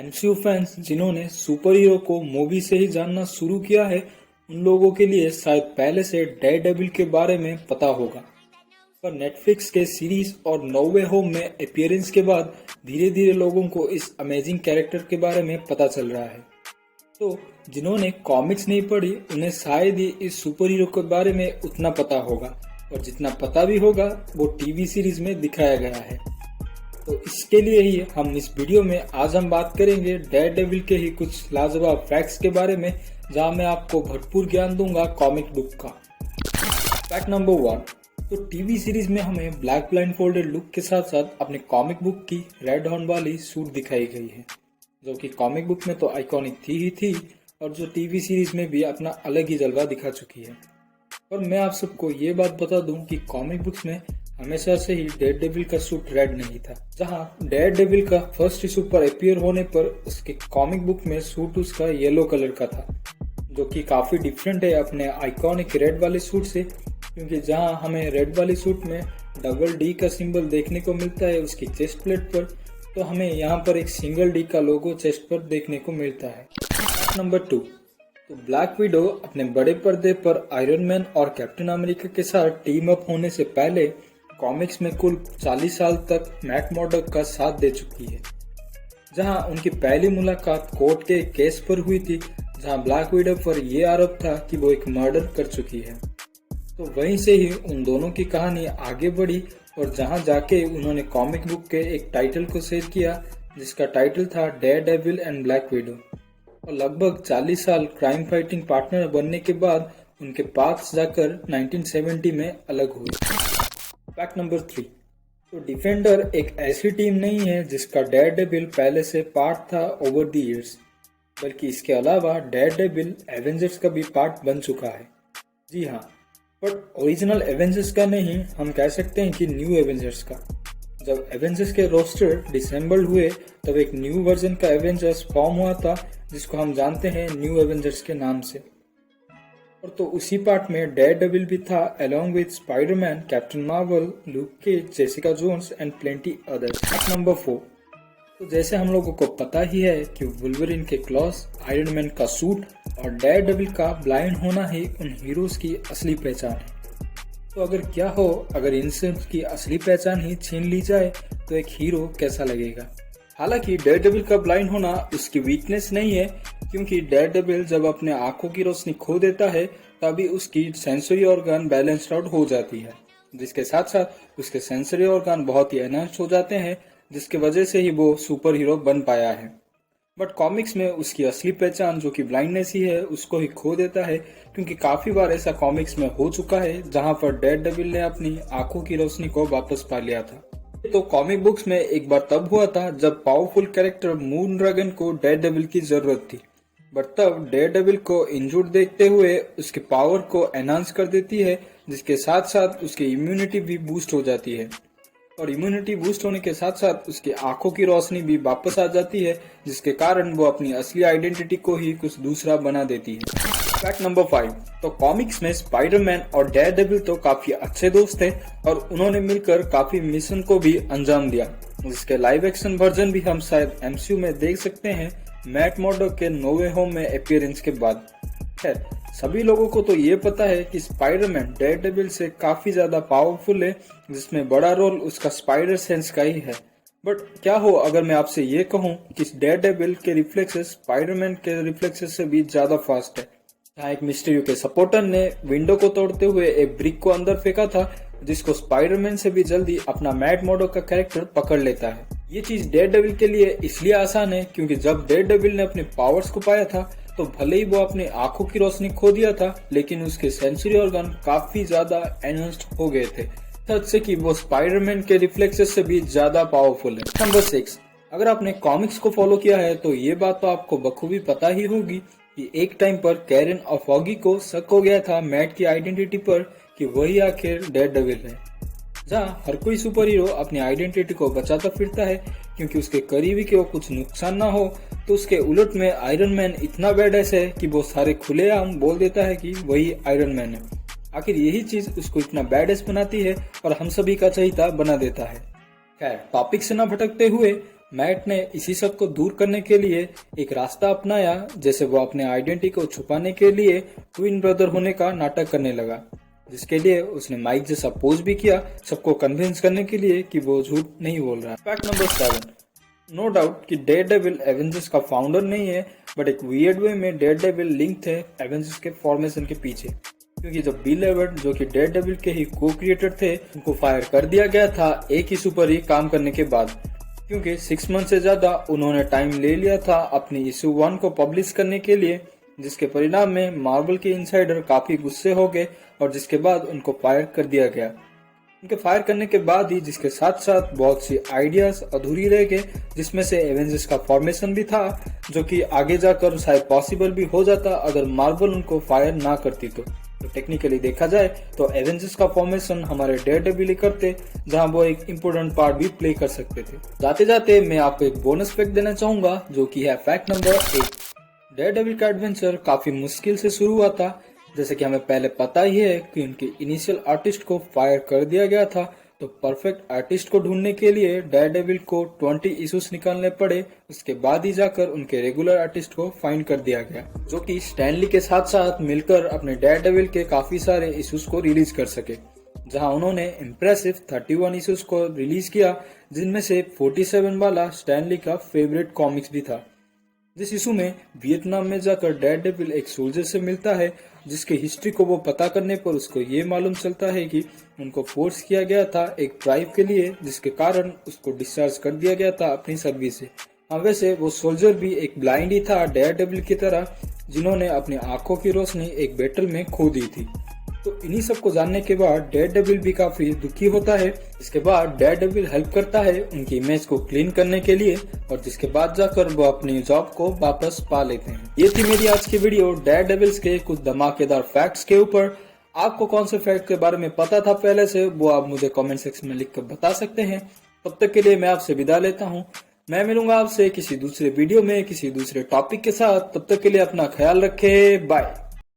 MCU fans जिन्होंने super hero को movie से ही जानना शुरू किया है, उन लोगों के लिए शायद पहले से डेयरडेविल के बारे में पता होगा। पर नेटफ्लिक्स के सीरीज और नो वे होम में अपीयरेंस के बाद धीरे धीरे लोगों को इस अमेजिंग कैरेक्टर के बारे में पता चल रहा है। तो जिन्होंने कॉमिक्स नहीं पढ़ी उन्हें शायद ही इस सुपर हीरो के बारे में उतना पता होगा, और जितना पता भी होगा वो टीवी सीरीज में दिखाया गया है। तो इसके लिए ही हम इस वीडियो में आज हम बात करेंगे डेयरडेविल के ही कुछ लाजवाब फैक्ट्स के बारे में, जहां मैं आपको भरपूर ज्ञान दूंगा कॉमिक बुक का। फैक्ट नंबर 1, तो टीवी सीरीज में हमें ब्लैक ब्लाइंड फोल्डेड लुक के साथ साथ अपने कॉमिक बुक की रेड हॉर्न वाली सूट दिखाई गई है, जो कि कॉमिक बुक में तो आइकॉनिक थी ही थी, और जो टीवी सीरीज में भी अपना अलग ही जलवा दिखा चुकी है। और मैं आप सबको ये बात बता दूं कि कॉमिक बुक्स में हमेशा से ही डेयरडेविल का सूट रेड नहीं था। जहां डेयरडेविल का फर्स्ट इशू पर अपीयर होने पर उसके कॉमिक बुक में सूट उसका येलो कलर का था, जो कि काफी डिफरेंट है अपने आइकॉनिक रेड वाले सूट से, क्योंकि जहां हमें रेड वाले सूट में डबल डी का सिंबल देखने को मिलता है उसकी चेस्ट प्लेट पर, तो हमें यहाँ पर एक सिंगल डी का लोगो चेस्ट पर देखने को मिलता है। नंबर 2, तो ब्लैक विडो अपने बड़े पर्दे पर आयरन मैन और कैप्टन अमेरिका के साथ टीम अप होने से पहले कॉमिक्स में कुल 40 साल तक मैट मॉर्डॉक का साथ दे चुकी है। जहां उनकी पहली मुलाकात कोर्ट के केस पर हुई थी, जहां ब्लैक विडो पर यह आरोप था कि वो एक मर्डर कर चुकी है। तो वहीं से ही उन दोनों की कहानी आगे बढ़ी, और जहां जाके उन्होंने कॉमिक बुक के एक टाइटल को शेयर किया, जिसका टाइटल था डेयरडेविल एंड ब्लैक विडो। और लगभग 40 साल क्राइम फाइटिंग पार्टनर बनने के बाद उनके पाथ्स जाकर 1970 में अलग हुए। फैक्ट नंबर 3, तो डिफेंडर एक ऐसी टीम नहीं है जिसका डेयरडेविल पहले से पार्ट था ओवर द इयर्स, बल्कि इसके अलावा डेयरडेविल एवेंजर्स का भी पार्ट बन चुका है। जी हाँ, बट ओरिजिनल एवेंजर्स का नहीं, हम कह सकते हैं कि न्यू एवेंजर्स का। जब एवेंजर्स के रोस्टर डिसेंबल हुए तब एक न्यू वर्जन का एवेंजर्स फॉर्म हुआ था, जिसको हम जानते हैं न्यू एवेंजर्स के नाम से। और तो उसी पार्ट में डेयरडेविल भी था, along with Spiderman, Captain Marvel, Luke Cage, Jessica Jones and plenty others. Fact number 4, तो जैसे हम लोगों को पता ही है कि वुल्वरिन के क्लॉस, आयरन मैन का सूट और डेयरडेविल का ब्लाइंड होना ही उन हीरोज की असली पहचान है। तो अगर क्या हो अगर इनसे की असली पहचान ही छीन ली जाए तो एक हीरो कैसा लगेगा। हालांकि डेयरडेविल का ब्लाइंड होना उसकी वीकनेस नहीं है, क्योंकि डेयरडेविल जब अपने आंखों की रोशनी खो देता है तभी उसकी सेंसरी ऑर्गन बैलेंस्ड आउट हो जाती है, जिसके साथ साथ उसके सेंसरी ऑर्गन बहुत ही एनहांस हो जाते हैं, जिसके वजह से ही वो सुपर हीरो बन पाया है। बट कॉमिक्स में उसकी असली पहचान जो कि ब्लाइंडनेस ही है उसको ही खो देता है, क्योंकि काफी बार ऐसा कॉमिक्स में हो चुका है जहां पर डेयरडेविल ने अपनी आंखों की रोशनी को वापस पा लिया था। तो कॉमिक बुक्स में एक बार तब हुआ था जब पावरफुल कैरेक्टर मून ड्रैगन को डेयरडेविल की जरूरत थी, बट तब डेयरडेविल को इंजूर्ड देखते हुए उसके पावर को एनहांस कर देती है, जिसके साथ साथ उसकी इम्यूनिटी भी बूस्ट हो जाती है, और इम्यूनिटी बूस्ट होने के साथ साथ उसकी आंखों की रोशनी भी वापस आ जाती है, जिसके कारण वो अपनी असली आइडेंटिटी को ही कुछ दूसरा बना देती है। फैक्ट नंबर 5, तो कॉमिक्स में स्पाइडरमैन और डेयरडेविल तो काफी अच्छे दोस्त थे, और उन्होंने मिलकर काफी मिशन को भी अंजाम दिया, जिसके लाइव एक्शन वर्जन भी हम शायद एमसीयू में देख सकते हैं मैट मॉर्डॉक के नो वे होम में अपीयरेंस के बाद। है सभी लोगों को तो ये पता है कि स्पाइडरमैन डेयरडेविल से काफी ज्यादा पावरफुल है, जिसमें बड़ा रोल उसका स्पाइडर सेंस का ही है। बट क्या हो अगर मैं आपसे ये कहूँ कि डेयरडेविल के रिफ्लेक्सेस स्पाइडरमैन के रिफ्लेक्सेस से भी ज्यादा फास्ट है। जहाँ एक मिस्टीरियो के सपोर्टर ने विंडो को तोड़ते हुए एक ब्रिक को अंदर फेंका था, जिसको स्पाइडरमैन से भी जल्दी अपना मैट मॉर्डॉक का कैरेक्टर पकड़ लेता है। ये चीज डेयरडेविल के लिए इसलिए आसान है क्योंकि जब डेयरडेविल ने अपने पावर्स को पाया था तो भले ही वो अपने आंखों की रोशनी खो दिया था, लेकिन उसके सेंसरी ऑर्गन काफी ज्यादा एनहांस्ड हो गए थे, सच से कि वो स्पाइडरमैन के रिफ्लेक्सेस से भी ज्यादा पावरफुल है। नंबर 6, अगर आपने कॉमिक्स को फॉलो किया है तो ये बात तो आपको बखूबी पता ही होगी कि एक टाइम पर कैरन और फॉगी को शक हो गया था मैट की आइडेंटिटी पर कि वही आखिर डेयरडेविल है। जहाँ हर कोई सुपर हीरो अपनी आइडेंटिटी को बचाता फिरता है क्योंकि उसके करीबी को कुछ नुकसान ना हो, तो उसके उलट में आयरन मैन इतना बैडएस है कि वो सारे खुलेआम बोल देता है कि वही आयरन मैन है। आखिर यही चीज उसको इतना बैडएस बनाती है और हम सभी का चहेता बना देता है। खैर, टॉपिक से न भटकते हुए मैट ने इसी सब को दूर करने के लिए एक रास्ता अपनाया, जैसे वो अपने आइडेंटिटी को छुपाने के लिए ट्विन ब्रदर होने का नाटक करने लगा, जिसके लिए उसने माइक जैसा पोज भी किया, सबको कन्विंस करने के लिए कि वो झूठ नहीं बोल रहा है। फैक्ट नंबर 7, नो डाउट कि डेयरडेविल एवेंजर्स का फाउंडर नहीं है, बट एक वियर्ड वे में डेयरडेविल लिंक थे एवेंजर्स के फॉर्मेशन के पीछे, क्योंकि जब बिल एवर्ट जो कि डेयरडेविल के ही को क्रिएटर थे, उनको फायर कर दिया गया था एक इशू पर ही काम करने के बाद, क्योंकि 6 मंथ से ज्यादा उन्होंने टाइम ले लिया था अपनी इशू 1 को पब्लिश करने के लिए, जिसके परिणाम में मार्वल के इनसाइडर काफी गुस्से हो गए और जिसके बाद उनको फायर कर दिया गया। उनके फायर करने के बाद ही जिसके साथ साथ बहुत सी आइडियाज अधूरी रह गए, जिसमें से एवेंजर्स का फॉर्मेशन भी था, जो कि आगे जाकर शायद पॉसिबल भी हो जाता अगर मार्वल उनको फायर ना करती तो टेक्निकली देखा जाए तो एवेंजर्स का फॉर्मेशन हमारे डेयरडेविल करते, जहां वो एक इम्पोर्टेंट पार्ट भी प्ले कर सकते थे। जाते जाते मैं आपको एक बोनस फैक्ट देना चाहूंगा, जो कि है फैक्ट नंबर 8। डेयरडेविल का एडवेंचर काफी मुश्किल से शुरू हुआ था, जैसे कि हमें पहले पता ही है कि उनके इनिशियल आर्टिस्ट को फायर कर दिया गया था, तो परफेक्ट आर्टिस्ट को ढूंढने के लिए डेयरडेविल को 20 इश्यूज निकालने पड़े, उसके बाद ही जाकर उनके रेगुलर आर्टिस्ट को फाइंड कर दिया गया, जो कि स्टैन ली के साथ साथ मिलकर अपने डेयरडेविल के काफी सारे इश्यूज को रिलीज कर सके, जहां उन्होंने इम्प्रेसिव 31 इश्यूज को रिलीज किया, जिनमें से 47 वाला स्टैन ली का फेवरेट कॉमिक्स भी था। जिस इशू में वियतनाम में जाकर डेयरडेविल एक सोल्जर से मिलता है, जिसके हिस्ट्री को वो पता करने पर उसको ये मालूम चलता है कि उनको फोर्स किया गया था एक ट्राइब के लिए, जिसके कारण उसको डिस्चार्ज कर दिया गया था अपनी सर्विस से। हाँ, वैसे वो सोल्जर भी एक ब्लाइंड ही था डेयरडेविल की तरह, जिन्होंने अपनी आंखों की रोशनी एक बैटल में खो दी थी। तो इन्हीं सब को जानने के बाद डेयरडेविल भी काफी दुखी होता है। इसके बाद डेयरडेविल हेल्प करता है उनकी इमेज को क्लीन करने के लिए, और जिसके बाद जाकर वो अपनी जॉब को वापस पा लेते हैं। ये थी मेरी आज की वीडियो डेयरडेविल्स के कुछ धमाकेदार फैक्ट्स के ऊपर। आपको कौन से फैक्ट के बारे में पता था पहले से, वो आप मुझे कमेंट सेक्शन में लिख कर बता सकते हैं। तब तक के लिए मैं आपसे विदा लेता हूँ। मैं मिलूंगा आपसे किसी दूसरे वीडियो में किसी दूसरे टॉपिक के साथ। तब तक के लिए अपना ख्याल रखें। बाय।